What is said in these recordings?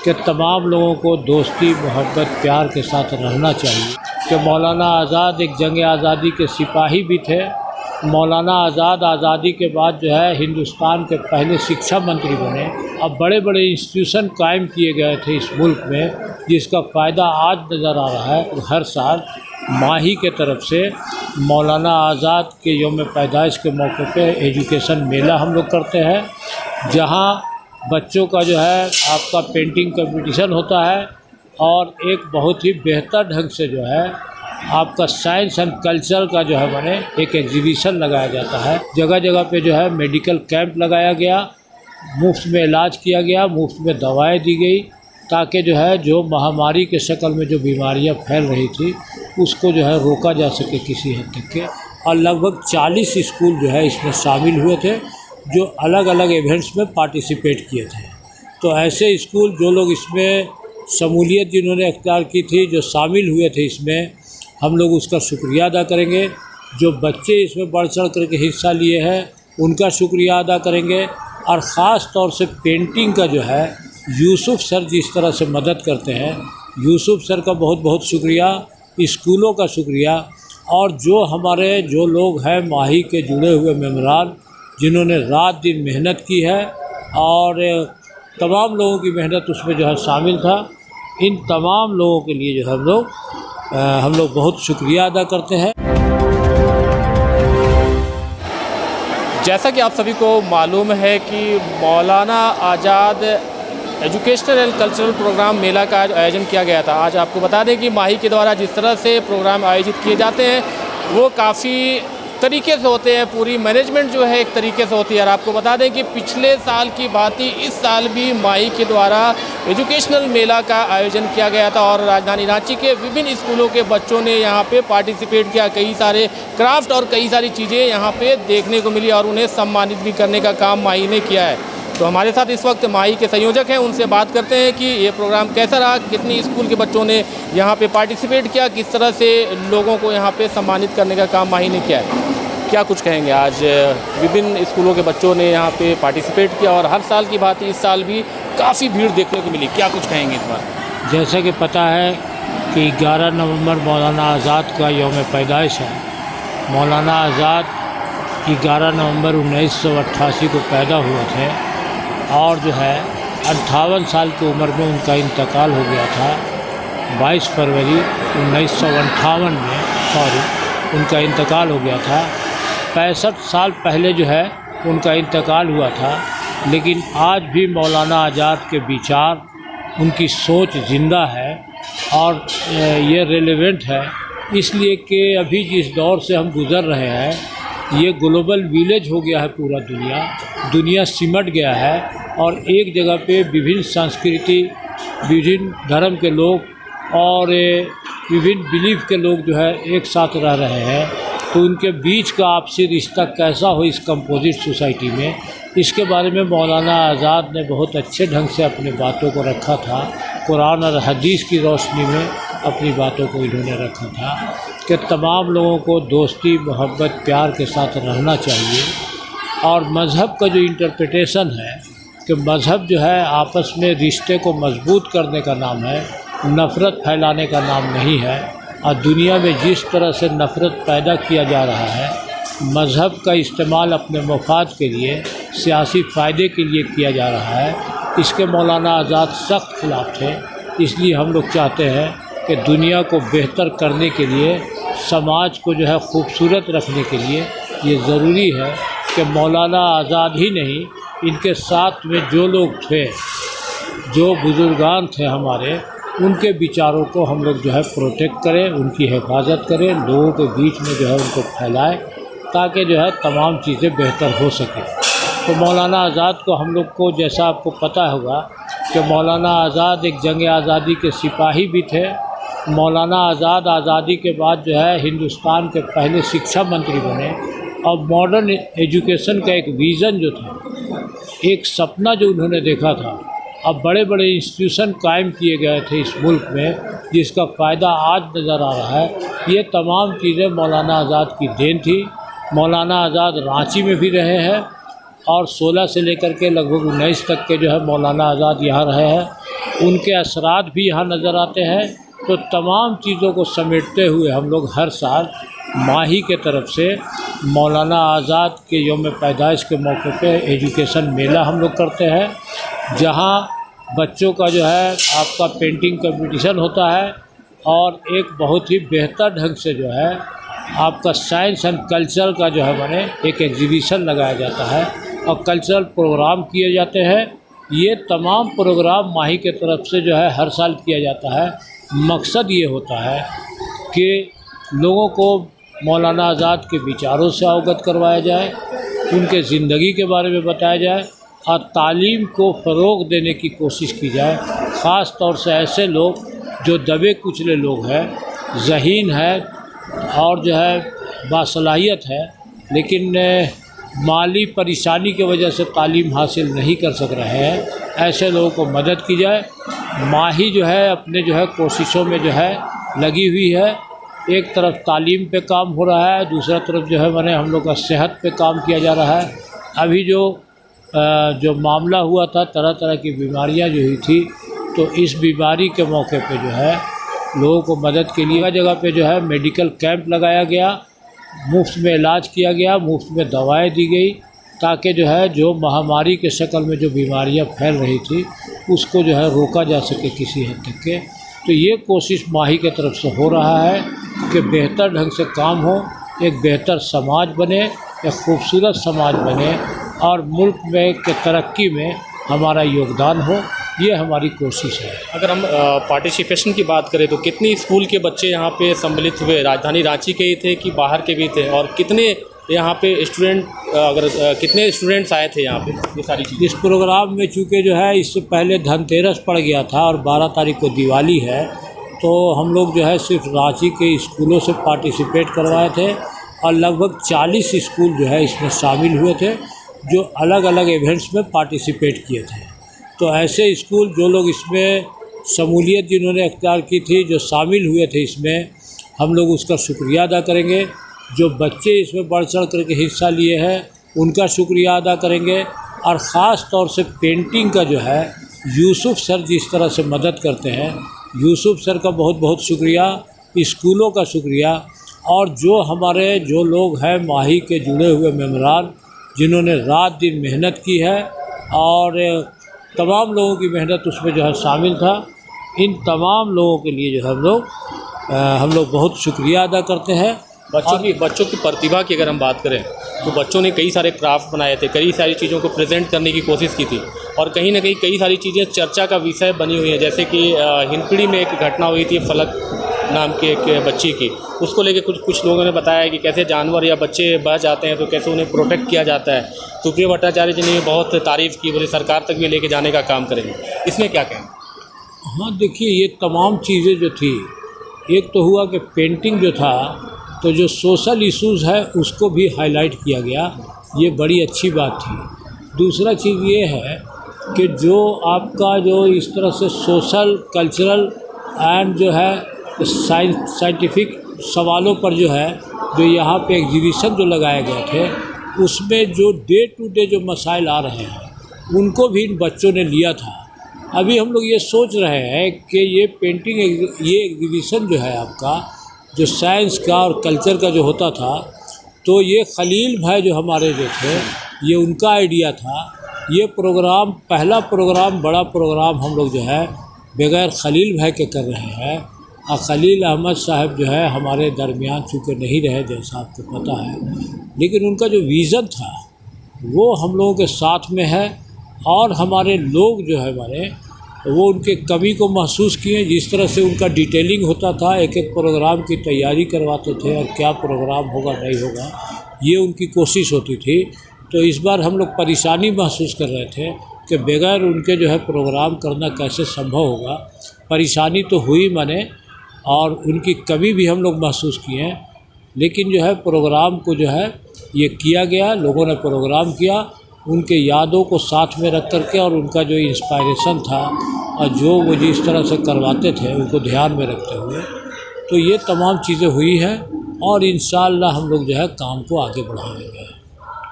कि तमाम लोगों को दोस्ती मोहब्बत प्यार के साथ रहना चाहिए। कि मौलाना आज़ाद एक जंग आज़ादी के सिपाही भी थे। मौलाना आज़ाद आज़ादी के बाद जो है हिंदुस्तान के पहले शिक्षा मंत्री बने। अब बड़े बड़े इंस्टीट्यूशन कायम किए गए थे इस मुल्क में, जिसका फ़ायदा आज नज़र आ रहा है। हर साल माही के तरफ से मौलाना आज़ाद के यौम पैदाइश के मौके पे एजुकेशन मेला हम लोग करते हैं, जहां बच्चों का जो है आपका पेंटिंग कंपटीशन होता है और एक बहुत ही बेहतर ढंग से जो है आपका साइंस एंड कल्चर का जो है माने एक एग्जीबिशन लगाया जाता है। जगह जगह पे जो है मेडिकल कैंप लगाया गया, मुफ्त में इलाज किया गया, मुफ्त में दवाएं दी गई, ताकि जो है जो महामारी के शक्ल में जो बीमारियां फैल रही थी उसको जो है रोका जा सके किसी हद तक के। और लगभग 40 स्कूल जो है इसमें शामिल हुए थे, जो अलग अलग इवेंट्स में पार्टिसिपेट किए थे। तो ऐसे स्कूल जो लोग इसमें शमूलियत जिन्होंने अख्तियार की थी, जो शामिल हुए थे इसमें, हम लोग उसका शुक्रिया अदा करेंगे। जो बच्चे इसमें बढ़ चढ़ करके हिस्सा लिए हैं उनका शुक्रिया अदा करेंगे। और ख़ास तौर से पेंटिंग का जो है यूसुफ सर जिस तरह से मदद करते हैं, यूसुफ सर का बहुत बहुत शुक्रिया, स्कूलों का शुक्रिया। और जो लोग हैं माही के जुड़े हुए मेम्बरान, जिन्होंने रात दिन मेहनत की है और तमाम लोगों की मेहनत उसमें जो है शामिल था, इन तमाम लोगों के लिए जो है हम लोग बहुत शुक्रिया अदा करते हैं। जैसा कि आप सभी को मालूम है कि मौलाना आज़ाद एजुकेशनल एंड कल्चरल प्रोग्राम मेला का आयोजन किया गया था। आज आपको बता दें कि माही के द्वारा जिस तरह से प्रोग्राम आयोजित किए जाते हैं वो काफ़ी तरीके से होते हैं, पूरी मैनेजमेंट जो है एक तरीके से होती है। और आपको बता दें कि पिछले साल की बात ही इस साल भी माही के द्वारा एजुकेशनल मेला का आयोजन किया गया था और राजधानी रांची के विभिन्न स्कूलों के बच्चों ने यहाँ पे पार्टिसिपेट किया। कई सारे क्राफ्ट और कई सारी चीज़ें यहाँ पे देखने को मिली और उन्हें सम्मानित भी करने का काम माही ने किया है। तो हमारे साथ इस वक्त माही के संयोजक हैं, उनसे बात करते हैं कि ये प्रोग्राम कैसा रहा, कितनी स्कूल के बच्चों ने यहाँ पे पार्टिसिपेट किया, किस तरह से लोगों को यहाँ पे सम्मानित करने का काम माही ने किया है। क्या कुछ कहेंगे? आज विभिन्न स्कूलों के बच्चों ने यहाँ पे पार्टिसिपेट किया और हर साल की बात इस साल भी काफ़ी भीड़ देखने को मिली, क्या कुछ कहेंगे इस बार? जैसा कि पता है कि 11 नवंबर मौलाना आज़ाद का यौम पैदाइश है। मौलाना आज़ाद 11 नवंबर 1988 को पैदा हुए थे और जो है 58 साल की उम्र में उनका इंतकाल हो गया था। 22 फरवरी 1958 में उनका इंतकाल हो गया था। 65 साल पहले जो है उनका इंतकाल हुआ था, लेकिन आज भी मौलाना आज़ाद के विचार, उनकी सोच ज़िंदा है और ये रेलेवेंट है, इसलिए कि अभी जिस दौर से हम गुज़र रहे हैं ये ग्लोबल विलेज हो गया है। पूरा दुनिया सिमट गया है और एक जगह पे विभिन्न संस्कृति, विभिन्न धर्म के लोग और विभिन्न बिलीफ के लोग जो है एक साथ रह रहे हैं। तो उनके बीच का आपसी रिश्ता कैसा हो इस कंपोजिट सोसाइटी में, इसके बारे में मौलाना आज़ाद ने बहुत अच्छे ढंग से अपनी बातों को रखा था। कुरान और हदीस की रोशनी में अपनी बातों को इन्होंने रखा था कि तमाम लोगों को दोस्ती मोहब्बत प्यार के साथ रहना चाहिए। और मज़हब का जो इंटरप्रिटेशन है कि मज़हब जो है आपस में रिश्ते को मजबूत करने का नाम है, नफ़रत फैलाने का नाम नहीं है। और दुनिया में जिस तरह से नफ़रत पैदा किया जा रहा है, मज़हब का इस्तेमाल अपने मफाद के लिए, सियासी फ़ायदे के लिए किया जा रहा है, इसके मौलाना आज़ाद सख्त खिलाफ थे। इसलिए हम लोग चाहते हैं कि दुनिया को बेहतर करने के लिए, समाज को जो है खूबसूरत रखने के लिए ये ज़रूरी है कि मौलाना आज़ाद ही नहीं, इनके साथ में जो लोग थे, जो बुज़ुर्गान थे हमारे, उनके विचारों को हम लोग जो है प्रोटेक्ट करें, उनकी हिफाजत करें, लोगों के बीच में जो है उनको फैलाएं, ताकि जो है तमाम चीज़ें बेहतर हो सकें। तो मौलाना आज़ाद को हम लोग को, जैसा आपको पता होगा कि मौलाना आज़ाद एक जंग आज़ादी के सिपाही भी थे। मौलाना आज़ाद आज़ादी के बाद जो है हिंदुस्तान के पहले शिक्षा मंत्री बने और मॉडर्न एजुकेशन का एक विज़न जो था, एक सपना जो उन्होंने देखा था, अब बड़े बड़े इंस्टीट्यूशन कायम किए गए थे इस मुल्क में, जिसका फ़ायदा आज नज़र आ रहा है। ये तमाम चीज़ें मौलाना आज़ाद की देन थी। मौलाना आज़ाद रांची में भी रहे हैं और 16 से लेकर के लगभग 19 तक के जो है मौलाना आज़ाद यहाँ रहे हैं उनके असरात भी यहाँ नज़र आते हैं। तो तमाम चीज़ों को समेटते हुए हम लोग हर साल माही के तरफ से मौलाना आज़ाद के यौम पैदाइश के मौके पे एजुकेशन मेला हम लोग करते हैं, जहाँ बच्चों का जो है आपका पेंटिंग कंपटीशन होता है और एक बहुत ही बेहतर ढंग से जो है आपका साइंस एंड कल्चर का जो है माने एक एग्जीबिशन लगाया जाता है और कल्चरल प्रोग्राम किए जाते हैं। ये तमाम प्रोग्राम माही के तरफ से जो है हर साल किया जाता है। मकसद ये होता है कि लोगों को मौलाना आज़ाद के विचारों से अवगत करवाया जाए, उनके ज़िंदगी के बारे में बताया जाए और तालीम को फ़रोग़ देने की कोशिश की जाए। ख़ास तौर से ऐसे लोग जो दबे कुचले लोग हैं, ज़हीन है और जो है बासलाहियत है, लेकिन माली परेशानी की वजह से तालीम हासिल नहीं कर सक रहे हैं, ऐसे लोगों को मदद की जाए। माही जो है अपने जो है कोशिशों में जो है लगी हुई है। एक तरफ तालीम पे काम हो रहा है, दूसरा तरफ जो है माने हम लोग का सेहत पे काम किया जा रहा है। अभी जो मामला हुआ था, तरह तरह की बीमारियां जो हुई थी, तो इस बीमारी के मौके पे जो है लोगों को मदद के लिए जगह पे जो है मेडिकल कैंप लगाया गया, मुफ्त में इलाज किया गया, मुफ्त में दवाएं दी गई, ताकि जो है जो महामारी के शक्ल में जो बीमारियां फैल रही थी उसको जो है रोका जा सके किसी हद तक के। तो ये कोशिश माही के तरफ से हो रहा है कि बेहतर ढंग से काम हो, एक बेहतर समाज बने, एक खूबसूरत समाज बने और मुल्क में के तरक्की में हमारा योगदान हो, ये हमारी कोशिश है। अगर हम पार्टिसिपेशन की बात करें तो कितनी स्कूल के बच्चे यहाँ पे सम्मिलित हुए? राजधानी रांची के ही थे कि बाहर के भी थे? और कितने यहाँ पे स्टूडेंट, कितने स्टूडेंट्स आए थे यहाँ पे ये सारी चीज़? इस प्रोग्राम में चूँकि जो है इससे पहले धनतेरस पड़ गया था और 12 तारीख को दिवाली है, तो हम लोग जो है सिर्फ रांची के स्कूलों से पार्टिसिपेट करवाए थे और लगभग 40 स्कूल जो है इसमें शामिल हुए थे, जो अलग अलग इवेंट्स में पार्टिसिपेट किए थे। तो ऐसे स्कूल जो लोग इसमें शमूलियत जिन्होंने अख्तियार की थी, जो शामिल हुए थे इसमें, हम लोग उसका शुक्रिया अदा करेंगे। जो बच्चे इसमें बढ़ चढ़ करके हिस्सा लिए हैं उनका शुक्रिया अदा करेंगे। और ख़ास तौर से पेंटिंग का जो है यूसुफ सर जिस तरह से मदद करते हैं, यूसुफ सर का बहुत बहुत शुक्रिया, स्कूलों का शुक्रिया, और जो लोग हैं माही के जुड़े हुए मेम्बरान जिन्होंने रात दिन मेहनत की है और तमाम लोगों की मेहनत उसमें जो है शामिल था। इन तमाम लोगों के लिए जो है हम लोग बहुत शुक्रिया अदा करते हैं। बच्चों की प्रतिभा की अगर हम बात करें तो बच्चों ने कई सारे क्राफ्ट बनाए थे, कई सारी चीज़ों को प्रेजेंट करने की कोशिश की थी और कहीं ना कहीं कई सारी चीज़ें चर्चा का विषय बनी हुई हैं। जैसे कि हिंदपीढ़ी में एक घटना हुई थी फलक नाम के एक बच्ची की, उसको लेके कुछ लोगों ने बताया कि कैसे जानवर या बच्चे बह जाते हैं तो कैसे उन्हें प्रोटेक्ट किया जाता है। सुप्रिया भट्टाचार्य जी ने बहुत तारीफ़ की, बोले सरकार तक भी लेके जाने का काम करेंगे। इसमें क्या कहें? हाँ देखिए, ये तमाम चीज़ें जो थी, एक तो हुआ कि पेंटिंग जो था तो जो सोशल इश्यूज़ है उसको भी हाईलाइट किया गया, ये बड़ी अच्छी बात थी। दूसरा चीज़ ये है कि जो आपका जो इस तरह से सोशल कल्चरल एंड जो है साइंटिफिक सवालों पर जो है जो यहाँ पे एग्जीबिशन जो लगाए गए थे, उसमें जो डे टू डे जो मसाइल आ रहे हैं उनको भी इन बच्चों ने लिया था। अभी हम लोग ये सोच रहे हैं कि ये पेंटिंग ये एग्जीबिशन जो है आपका जो साइंस का और कल्चर का जो होता था, तो ये खलील भाई जो हमारे जो थे, ये उनका आइडिया था। ये प्रोग्राम पहला प्रोग्राम, बड़ा प्रोग्राम हम लोग जो है बगैर खलील भाई के कर रहे हैं। और खलील अहमद साहब जो है हमारे दरमियान चूँकि नहीं रहे, जैसा आपको पता है, लेकिन उनका जो विज़न था वो हम लोगों के साथ में है। और हमारे लोग जो है हमारे, वो उनके कमी को महसूस किए। जिस तरह से उनका डिटेलिंग होता था, एक एक प्रोग्राम की तैयारी करवाते थे और क्या प्रोग्राम होगा नहीं होगा, ये उनकी कोशिश होती थी। तो इस बार हम लोग परेशानी महसूस कर रहे थे कि बगैर उनके जो है प्रोग्राम करना कैसे संभव होगा। परेशानी तो हुई माने, और उनकी कमी भी हम लोग महसूस किए, लेकिन जो है प्रोग्राम को जो है ये किया गया, लोगों ने प्रोग्राम किया, उनके यादों को साथ में रख करके और उनका जो इंस्पायरेशन था और जो वो जिस तरह से करवाते थे उनको ध्यान में रखते हुए, तो ये तमाम चीज़ें हुई हैं और इंशाअल्लाह हम लोग जो है काम को आगे बढ़ाएंगे।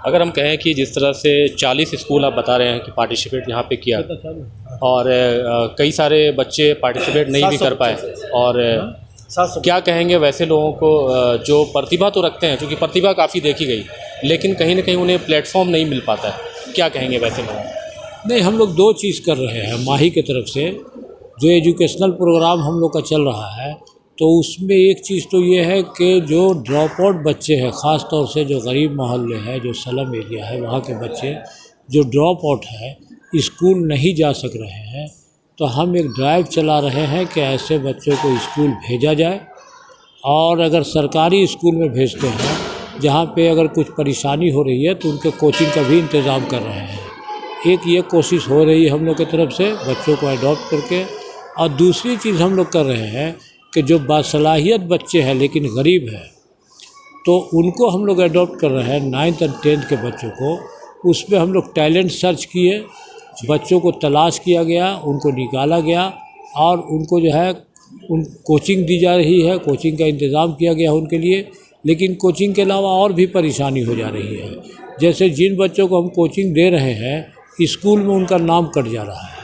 अगर हम कहें कि जिस तरह से 40 स्कूल आप बता रहे हैं कि पार्टिसिपेट यहाँ पे किया और कई सारे बच्चे पार्टिसिपेट नहीं भी कर पाए, और क्या कहेंगे वैसे लोगों को जो प्रतिभा तो रखते हैं, क्योंकि प्रतिभा काफ़ी देखी गई, लेकिन कहीं ना कहीं उन्हें प्लेटफॉर्म नहीं मिल पाता है, क्या कहेंगे वैसे लोगों को? नहीं, हम लोग दो चीज़ कर रहे हैं माही की तरफ से। जो एजुकेशनल प्रोग्राम हम लोग का चल रहा है, तो उसमें एक चीज़ तो ये है कि जो ड्रॉप आउट बच्चे हैं, ख़ास तौर से जो गरीब मोहल्ले हैं, जो स्लम एरिया है, वहाँ के बच्चे जो ड्रॉप आउट है, स्कूल नहीं जा सक रहे हैं, तो हम एक ड्राइव चला रहे हैं कि ऐसे बच्चों को स्कूल भेजा जाए। और अगर सरकारी स्कूल में भेजते हैं, जहाँ पे अगर कुछ परेशानी हो रही है, तो उनके कोचिंग का भी इंतज़ाम कर रहे हैं। एक ये कोशिश हो रही है हम लोग की तरफ से बच्चों को अडॉप्ट करके। और दूसरी चीज़ हम लोग कर रहे हैं कि जो बासलाहियत बच्चे हैं लेकिन गरीब हैं, तो उनको हम लोग अडॉप्ट कर रहे हैं। 9th और 10th के बच्चों को, उसमें हम लोग टैलेंट सर्च किए, बच्चों को तलाश किया गया, उनको निकाला गया और उनको जो है उन कोचिंग दी जा रही है, कोचिंग का इंतज़ाम किया गया उनके लिए। लेकिन कोचिंग के अलावा और भी परेशानी हो जा रही है। जैसे जिन बच्चों को हम कोचिंग दे रहे हैं, स्कूल में उनका नाम कट जा रहा है,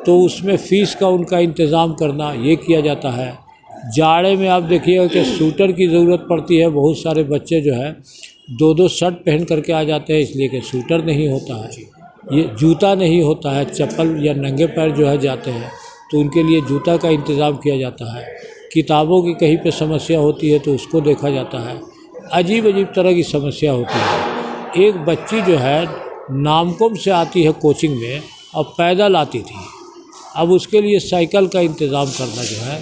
तो उसमें फ़ीस का उनका इंतज़ाम करना ये किया जाता है। जाड़े में आप देखिएगा कि सूटर की ज़रूरत पड़ती है। बहुत सारे बच्चे जो है 2-2 शर्ट पहन करके आ जाते हैं, इसलिए कि सूटर नहीं होता है, ये जूता नहीं होता है, चप्पल या नंगे पैर जो है जाते हैं, तो उनके लिए जूता का इंतज़ाम किया जाता है। किताबों की कहीं पे समस्या होती है तो उसको देखा जाता है। अजीब अजीब तरह की समस्या होती है। एक बच्ची जो है नामकुम से आती है कोचिंग में और पैदल आती थी, अब उसके लिए साइकिल का इंतज़ाम करना जो है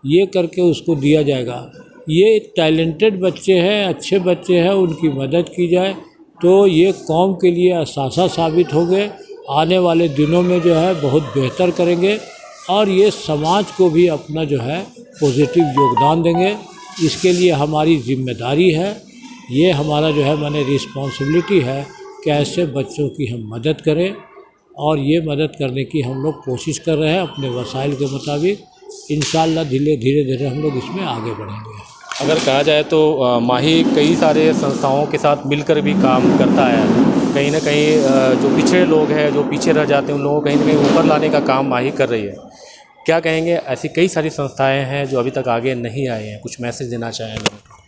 ये करके उसको दिया जाएगा। ये टैलेंटेड बच्चे हैं, अच्छे बच्चे हैं, उनकी मदद की जाए तो ये कौम के लिए असासा साबित होंगे। आने वाले दिनों में जो है बहुत बेहतर करेंगे और ये समाज को भी अपना जो है पॉजिटिव योगदान देंगे। इसके लिए हमारी जिम्मेदारी है, ये हमारा जो है माने रिस्पॉन्सिबिलिटी है कि ऐसे बच्चों की हम मदद करें। और ये मदद करने की हम लोग कोशिश कर रहे हैं अपने वसाइल के मुताबिक। इंशाअल्लाह धीरे धीरे हम लोग इसमें आगे बढ़ेंगे। अगर कहा जाए तो माही कई सारे संस्थाओं के साथ मिलकर भी काम करता है। कहीं ना कहीं जो पिछड़े लोग हैं, जो पीछे रह जाते हैं, उन लोगों को कहीं ना कहीं ऊपर लाने का काम माही कर रही है। क्या कहेंगे, ऐसी कई सारी संस्थाएं हैं जो अभी तक आगे नहीं आए हैं, कुछ मैसेज देना चाहें लोगों को?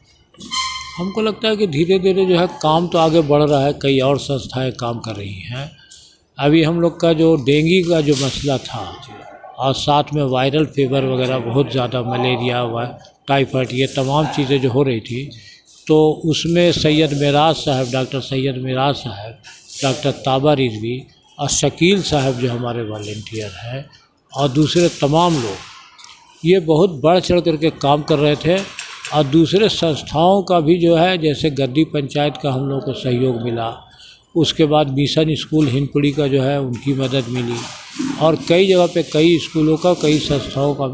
हमको लगता है कि धीरे धीरे जो है काम तो आगे बढ़ रहा है, कई और संस्थाएं काम कर रही हैं। अभी हम लोग का जो डेंगू का जो मसला था और साथ में वायरल फीवर वगैरह बहुत ज़्यादा, मलेरिया टाइफाइड, ये तमाम चीज़ें जो हो रही थी, तो उसमें सैयद मेराज साहब, डॉक्टर सैयद मेराज साहब, डॉक्टर ताबा रिजवी और शकील साहब जो हमारे वॉलंटियर हैं और दूसरे तमाम लोग ये बहुत बढ़ चढ़ करके काम कर रहे थे। और दूसरे संस्थाओं का भी जो है, जैसे गद्दी पंचायत का हम लोग को सहयोग मिला, उसके बाद मिशन स्कूल हिंदपुरी का जो है उनकी मदद मिली और कई जगह पे कई स्कूलों का, कई संस्थाओं का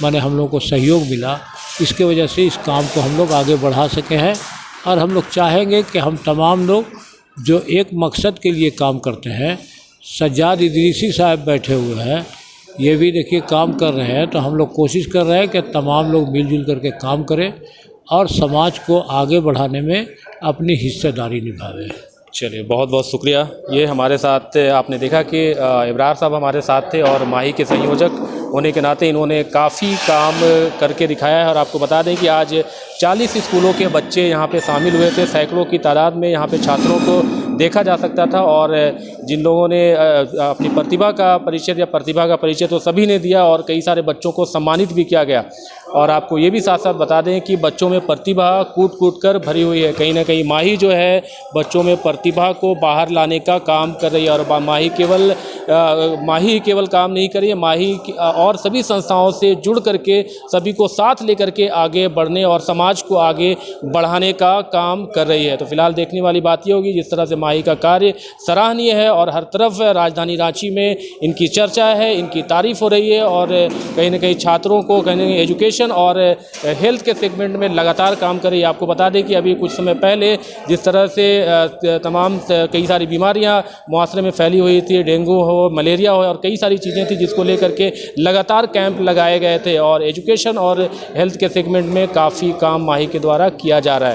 माने हम लोग को सहयोग मिला। इसके वजह से इस काम को हम लोग आगे बढ़ा सके हैं। और हम लोग चाहेंगे कि हम तमाम लोग जो एक मकसद के लिए काम करते हैं, सज्जाद इदरीसी साहब बैठे हुए हैं, ये भी देखिए काम कर रहे हैं, तो हम लोग कोशिश कर रहे हैं कि तमाम लोग मिलजुल करके काम करें और समाज को आगे बढ़ाने में अपनी हिस्सेदारी निभावें। चलिए, बहुत बहुत शुक्रिया। ये हमारे साथ आपने देखा कि इब्रार साहब हमारे साथ थे और माही के संयोजक होने के नाते इन्होंने काफ़ी काम करके दिखाया है। और आपको बता दें कि आज 40 स्कूलों के बच्चे यहाँ पे शामिल हुए थे। सैकड़ों की तादाद में यहाँ पे छात्रों को देखा जा सकता था और जिन लोगों ने अपनी प्रतिभा का परिचय तो सभी ने दिया और कई सारे बच्चों को सम्मानित भी किया गया। और आपको ये भी साथ साथ बता दें कि बच्चों में प्रतिभा कूट कूट कर भरी हुई है। कहीं ना कहीं माही जो है बच्चों में प्रतिभा को बाहर लाने का काम कर रही है। और माही केवल काम नहीं कर रही है, माही और सभी संस्थाओं से जुड़ करके सभी को साथ लेकर के आगे बढ़ने और समाज को आगे बढ़ाने का काम कर रही है। तो फिलहाल देखने वाली बात ये होगी, जिस तरह से माही का कार्य सराहनीय है और हर तरफ राजधानी रांची में इनकी चर्चा है, इनकी तारीफ़ हो रही है। और कहीं ना कहीं छात्रों को कहीं ना कहीं एजुकेशन और हेल्थ के सेगमेंट में लगातार काम कर रही है। आपको बता दें कि अभी कुछ समय पहले जिस तरह से तमाम कई सारी बीमारियां मुआसरे में फैली हुई थी, डेंगू हो, मलेरिया हो और कई सारी चीज़ें थी जिसको लेकर के लगातार कैंप लगाए गए थे। और एजुकेशन और हेल्थ के सेगमेंट में काफ़ी काम माही के द्वारा किया जा रहा है।